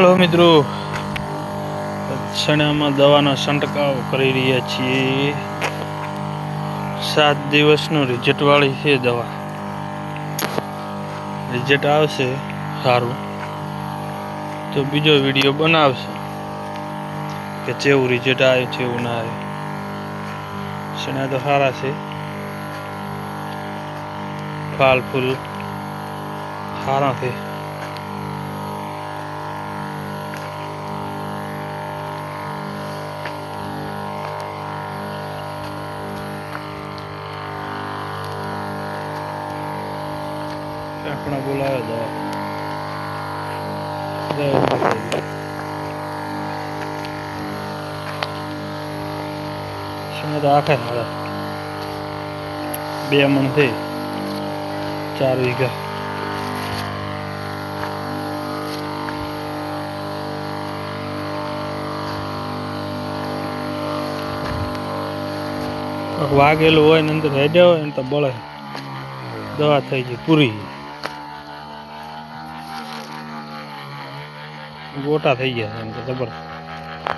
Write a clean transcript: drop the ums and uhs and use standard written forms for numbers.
Hello मित्रों, चणाમાં દવાનો છંટકાવ કરી રહ્યા છીએ। 7 દિવસનું રિઝલ્ટ વાળી છે દવા। રિઝલ્ટ આવશે સારું તો બીજો વિડીયો બનાવશું કે જેવું રિઝલ્ટ આવે જેવું ના આવે। ચણા તો સારા છે, ફાલ ફૂલ સારા છે। આપણા બોલાવે દવા તો આખા સારા 2 મણ છે, 4 વીઘા। વાગેલું હોય ને અંદર હેડ્યા હોય ને તો બળે, દવા થઈ ગઈ પૂરી, ગોટા થઈ ગયા એમ તો જબરદસ્ત।